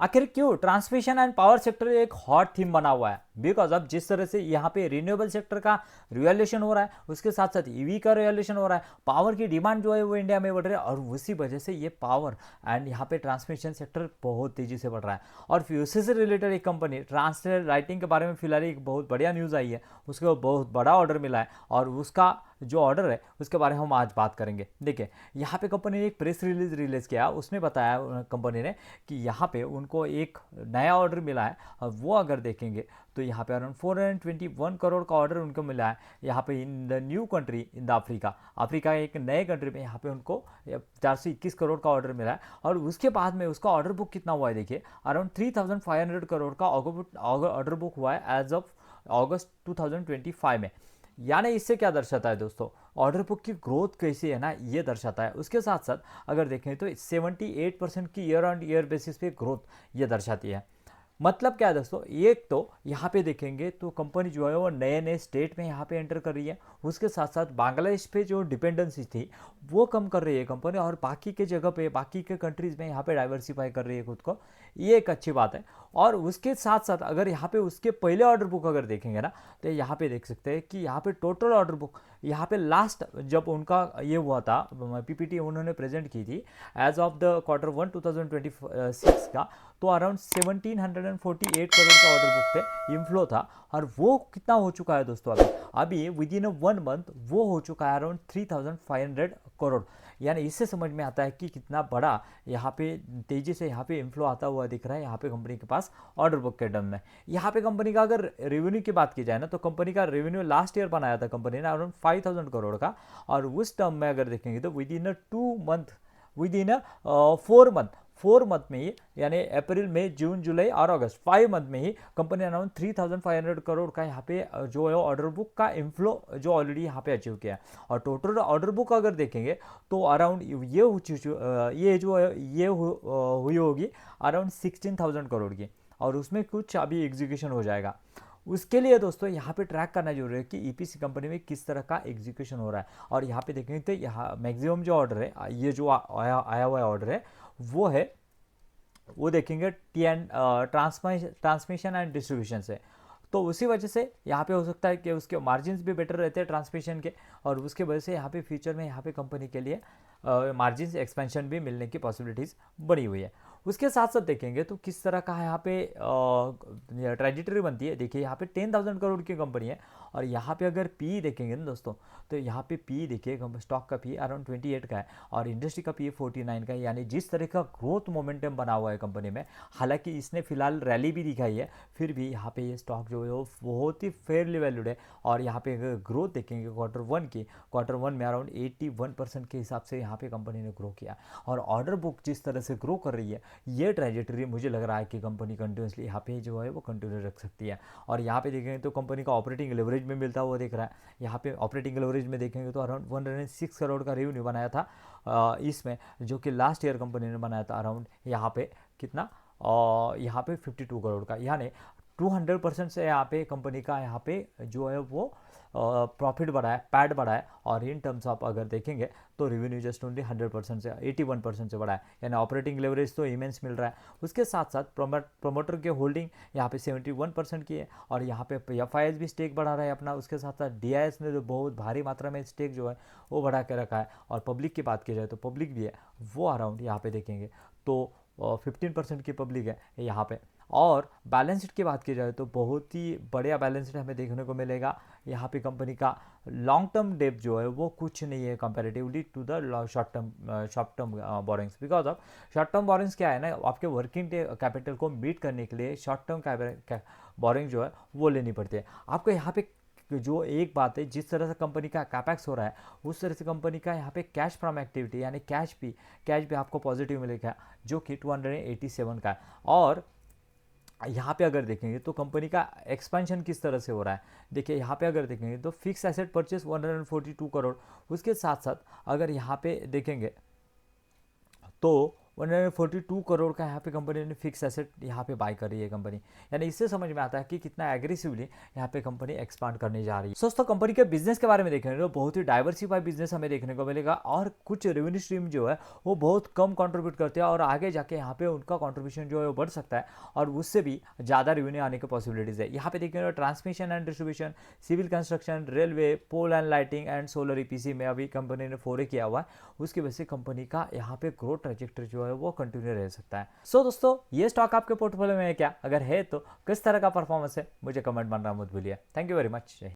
आखिर क्यों transmission and power sector एक हॉट थीम बना हुआ है? बिकॉज अब जिस तरह से यहाँ पे रिन्यूएबल सेक्टर का रिवॉल्यूशन हो रहा है, उसके साथ साथ ईवी का रिवॉल्यूशन हो रहा है, पावर की डिमांड जो है वो इंडिया में बढ़ रही है, और उसी वजह से ये पावर एंड यहाँ पे ट्रांसमिशन सेक्टर बहुत तेजी से बढ़ रहा है। और फ्यूचर से रिलेटेड एक कंपनी ट्रांसलेट राइटिंग के बारे में फिलहाल एक बहुत बढ़िया न्यूज़ आई है, उसको बहुत बड़ा ऑर्डर मिला है, और उसका जो ऑर्डर है उसके बारे में हम आज बात करेंगे। देखिए, यहाँ पे कंपनी ने एक प्रेस रिलीज किया, उसमें बताया कंपनी ने कि यहाँ पे उनको एक नया ऑर्डर मिला है, और वो अगर देखेंगे तो यहाँ पे अराउंड 421 करोड़ का ऑर्डर उनको मिला है, यहाँ पे in the new country in the Africa एक नए कंट्री में यहाँ पे उनको 421 करोड़ का ऑर्डर मिला है। और उसके बाद में उसका ऑर्डर बुक कितना हुआ है, देखिए अराउंड 3500 करोड़ का ऑर्डर बुक हुआ है एज ऑफ अगस्त 2025 में। यानी इससे क्या दर्शाता है दोस्तों, ऑर्डर बुक की ग्रोथ कैसी है ना, ये दर्शाता है। उसके साथ साथ अगर देखें तो 78% की ईयर ऑन ईयर बेसिस पे ग्रोथ ये दर्शाती है। मतलब क्या है दोस्तों, एक तो यहाँ पे देखेंगे तो कंपनी जो है वो नए नए स्टेट में यहाँ पे एंटर कर रही है, उसके साथ साथ बांग्लादेश पे जो डिपेंडेंसी थी वो कम कर रही है कंपनी, और बाकी के जगह पे बाकी के कंट्रीज़ में यहाँ पे डाइवर्सिफाई कर रही है खुद को, ये एक अच्छी बात है। और उसके साथ साथ अगर यहाँ पे उसके पहले ऑर्डर बुक अगर देखेंगे ना, तो यहाँ पे देख सकते हैं कि यहाँ पे टोटल ऑर्डर बुक यहाँ पे लास्ट जब उनका ये हुआ था पीपीटी उन्होंने प्रेजेंट की थी एज ऑफ द Q1 2026 का, तो अराउंड 1748 करोड़ का ऑर्डर बुक थे, इनफ्लो था। और वो कितना हो चुका है दोस्तों, अभी विद इन 1 मंथ वो हो चुका है अराउंड 3500 करोड़। यानी इससे समझ में आता है कि कितना बड़ा यहाँ पे तेजी से यहाँ पे इन्फ्लो आता हुआ दिख रहा है यहाँ पे कंपनी के पास ऑर्डर बुक के टर्म में। यहाँ पे कंपनी का अगर रेवेन्यू की बात की जाए ना, तो कंपनी का रेवेन्यू लास्ट ईयर बनाया था कंपनी ने अराउंड 5000 करोड़ का, और उस टर्म में अगर देखेंगे तो with in 2 month, with in 4 month में ही, यानी अप्रैल मई जून जुलाई और अगस्त 5 मंथ में ही कंपनी अराउंड 3500 करोड़ का यहाँ पे जो है ऑर्डर बुक का इन्फ्लो जो ऑलरेडी यहाँ पे अचीव किया है। और टोटल ऑर्डर बुक अगर देखेंगे तो अराउंड ये जो है ये हुई होगी अराउंड 16,000 करोड़ की, और उसमें कुछ अभी एग्जीक्यूशन हो जाएगा। उसके लिए दोस्तों यहाँ पे ट्रैक करना जरूरी है कि ईपीसी कंपनी में किस तरह का एग्जीक्यूशन हो रहा है। और यहाँ पे देखेंगे तो यहाँ मैक्सिमम जो ऑर्डर है, ये जो आया हुआ ऑर्डर है वो देखेंगे T and transmission and distribution से। तो उसी वजह से यहाँ पे हो सकता है कि उसके मार्जिन्स भी बेटर रहते हैं ट्रांसमिशन के, और उसके वजह से यहाँ पे फ्यूचर में यहाँ पे कंपनी के लिए मार्जिन एक्सपेंशन भी मिलने की पॉसिबिलिटीज़ बनी हुई है। उसके साथ साथ देखेंगे तो किस तरह का यहाँ पे ट्रेजेक्टरी बनती है। देखिए यहाँ पे 10,000 करोड़ की कंपनी है, और यहाँ पे अगर पी देखेंगे ना दोस्तों, तो यहाँ पे पी देखिए स्टॉक का पी अराउंड 28 का है, और इंडस्ट्री का पी 49 का है। यानी जिस तरह का ग्रोथ मोमेंटम बना हुआ है कंपनी में, हालांकि इसने फिलहाल रैली भी दिखाई है, फिर भी यहाँ पे ये स्टॉक जो है वो बहुत ही फेयरली वैल्यूड है। और यहाँ पे अगर ग्रोथ देखेंगे Q1 में अराउंड 81% के हिसाब से यहाँ पे कंपनी ने ग्रो किया, और ऑर्डर बुक जिस तरह से ग्रो कर रही है, ये ट्रेजेक्टरी मुझे लग रहा है कि कंपनी कंटिन्यूसली यहाँ पे जो है वो कंटिन्यू रख सकती है। और यहाँ पे देखेंगे तो कंपनी का ऑपरेटिंग लेवरेज में मिलता हुआ दिख रहा है। यहाँ पे ऑपरेटिंग लेवरेज में देखेंगे तो अराउंड 106 करोड़ का रेवेन्यू बनाया था इसमें, जो कि लास्ट ईयर कंपनी ने बनाया था अराउंड यहाँ पे कितना, यहाँ पे 52 करोड़ का। यानी 200% से यहाँ पे कंपनी का यहाँ पे जो है वो प्रॉफिट बढ़ा है, पैड बढ़ा है। और इन टर्म्स ऑफ अगर देखेंगे तो रेवेन्यू जस्ट ओनली 100% से 81% से बढ़ा है, यानी ऑपरेटिंग लेवरेज तो इमेंस मिल रहा है। उसके साथ साथ प्रोमोटर के होल्डिंग यहाँ पे 71% की है, और यहाँ पे एफ भी स्टेक बढ़ा रहा है अपना। उसके साथ साथ DIS ने जो बहुत भारी मात्रा में स्टेक जो है वो बढ़ा के रखा है। और पब्लिक की बात की जाए तो पब्लिक भी है वो अराउंड यहाँ पे देखेंगे तो 15% की पब्लिक है यहाँ पे। और बैलेंस शीट की बात की जाए तो बहुत ही बढ़िया बैलेंस शीट हमें देखने को मिलेगा। यहाँ पे कंपनी का लॉन्ग टर्म डेट जो है वो कुछ नहीं है comparatively to the short term borings. Because of short term borings क्या है ना, आपके वर्किंग कैपिटल को मीट करने के लिए शॉर्ट टर्म बोरिंग जो है वो लेनी पड़ती है आपको। यहाँ पे जो एक बात है, जिस तरह से कंपनी का कैपेक्स हो रहा है, उस तरह से कंपनी का यहाँ पे कैश फ्रॉम एक्टिविटी यानी कैश भी आपको पॉजिटिव मिलेगा, जो कि 287 का है। और यहाँ पे अगर देखेंगे तो कंपनी का एक्सपेंशन किस तरह से हो रहा है, देखिए यहाँ पे अगर देखेंगे तो फिक्स एसेट परचेस 142 करोड़। उसके साथ साथ अगर यहाँ पे देखेंगे तो 142 करोड़ का यहाँ पे कंपनी ने फिक्स एसेट यहाँ पे बाय करी है कंपनी। यानी इससे समझ में आता है कि कितना एग्रेसिवली यहाँ पे कंपनी एक्सपांड करने जा रही है। दोस्तों कंपनी के बिजनेस के बारे में देखेंगे तो बहुत ही डाइवर्सिफाइड बिजनेस हमें देखने को मिलेगा और कुछ रेवेन्यू स्ट्रीम जो है वो बहुत कम कंट्रीब्यूट करते हैं और आगे जाके यहाँ पे उनका कंट्रीब्यूशन जो है वो बढ़ सकता है और उससे भी ज़्यादा रेवेन्यू आने की पॉसिबिलिटीज़ है। यहाँ पे देखेंगे transmission and distribution, civil construction, railway, pole and lighting and solar EPC में अभी कंपनी ने फोरे किया हुआ है। उसकी वजह से कंपनी का यहाँ पे ग्रोथ ट्रैजेक्टरी जो है वो कंटिन्यू रह सकता है। सो दोस्तों ये स्टॉक आपके पोर्टफोलियो में है क्या? अगर है तो किस तरह का परफॉर्मेंस है मुझे कमेंट करना मत भूलिए। Thank you very much.